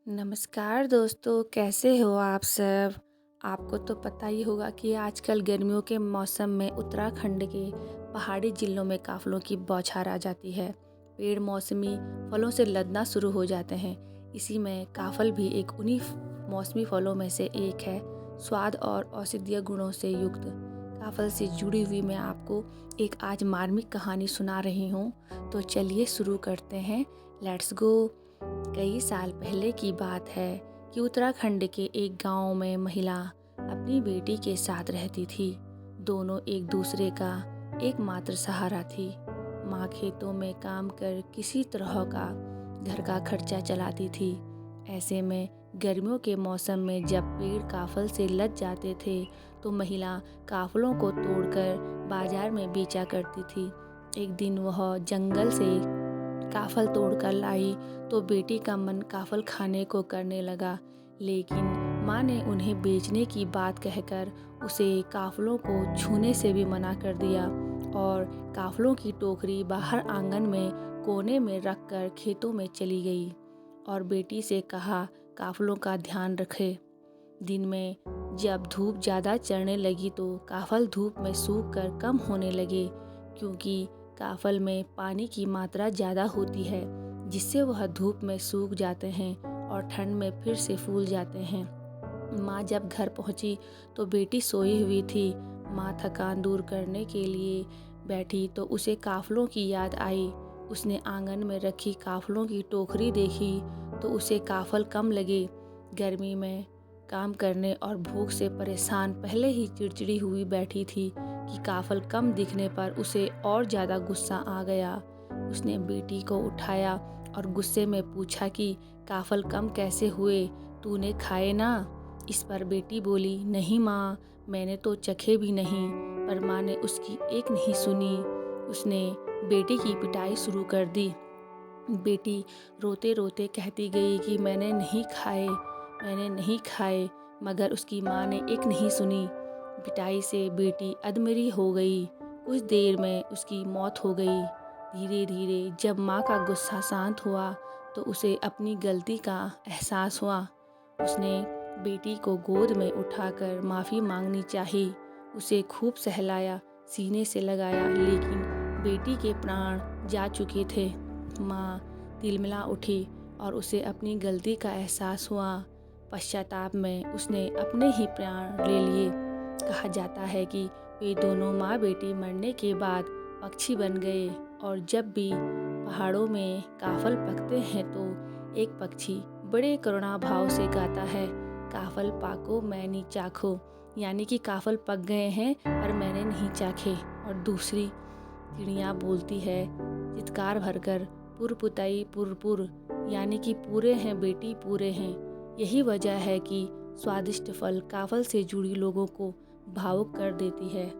नमस्कार दोस्तों, कैसे हो आप सब? आपको तो पता ही होगा कि आजकल गर्मियों के मौसम में उत्तराखंड के पहाड़ी जिलों में काफ़लों की बौछार आ जाती है। पेड़ मौसमी फलों से लदना शुरू हो जाते हैं। इसी में काफ़ल भी एक उन्हीं मौसमी फलों में से एक है। स्वाद और औषधीय गुणों से युक्त काफ़ल से जुड़ी हुई मैं आपको एक आज मार्मिक कहानी सुना रही हूँ। तो चलिए शुरू करते हैं। Let's go. कई साल पहले की बात है कि उत्तराखंड के एक गांव में महिला अपनी बेटी के साथ रहती थी। दोनों एक दूसरे का एकमात्र सहारा थी। माँ खेतों में काम कर किसी तरह का घर का खर्चा चलाती थी। ऐसे में गर्मियों के मौसम में जब पेड़ काफ़ल से लद जाते थे तो महिला काफ़लों को तोड़कर बाजार में बेचा करती थी। एक दिन वह जंगल से काफ़ल तोड़कर लाई तो बेटी का मन काफ़ल खाने को करने लगा, लेकिन माँ ने उन्हें बेचने की बात कहकर उसे काफ़लों को छूने से भी मना कर दिया और काफ़लों की टोकरी बाहर आंगन में कोने में रखकर खेतों में चली गई और बेटी से कहा काफ़लों का ध्यान रखे। दिन में जब धूप ज़्यादा चढ़ने लगी तो काफ़ल धूप में सूख कर कम होने लगे, क्योंकि काफ़ल में पानी की मात्रा ज़्यादा होती है, जिससे वह धूप में सूख जाते हैं और ठंड में फिर से फूल जाते हैं। माँ जब घर पहुँची तो बेटी सोई हुई थी। माँ थकान दूर करने के लिए बैठी तो उसे काफ़लों की याद आई। उसने आंगन में रखी काफ़लों की टोकरी देखी तो उसे काफ़ल कम लगे। गर्मी में काम करने और भूख से परेशान पहले ही चिड़चिड़ी हुई बैठी थी कि काफ़ल कम दिखने पर उसे और ज़्यादा गुस्सा आ गया। उसने बेटी को उठाया और गुस्से में पूछा कि काफ़ल कम कैसे हुए, तूने खाए ना? इस पर बेटी बोली, नहीं माँ, मैंने तो चखे भी नहीं। पर माँ ने उसकी एक नहीं सुनी। उसने बेटी की पिटाई शुरू कर दी। बेटी रोते रोते कहती गई कि मैंने नहीं खाए, मगर उसकी माँ ने एक नहीं सुनी। पिटाई से बेटी अधमरी हो गई। कुछ देर में उसकी मौत हो गई। धीरे धीरे जब माँ का गुस्सा शांत हुआ तो उसे अपनी गलती का एहसास हुआ। उसने बेटी को गोद में उठाकर माफ़ी मांगनी चाही। उसे खूब सहलाया, सीने से लगाया, लेकिन बेटी के प्राण जा चुके थे। माँ तिलमिला उठी और उसे अपनी गलती का एहसास हुआ। पश्चाताप में उसने अपने ही प्राण ले लिए। कहा जाता है कि वे दोनों माँ बेटी मरने के बाद पक्षी बन गए और जब भी पहाड़ों में काफ़ल पकते हैं तो एक पक्षी बड़े करुणा भाव से गाता है, काफ़ल पाको मैंने चाखो, यानी कि काफ़ल पक गए हैं पर मैंने नहीं चाखे। और दूसरी चिड़िया बोलती है चित्कार भरकर, पुर पुतई पुर पुर, यानी कि पूरे हैं बेटी पूरे हैं। यही वजह है कि स्वादिष्ट फल काफ़ल से जुड़ी लोगों को भावुक कर देती है।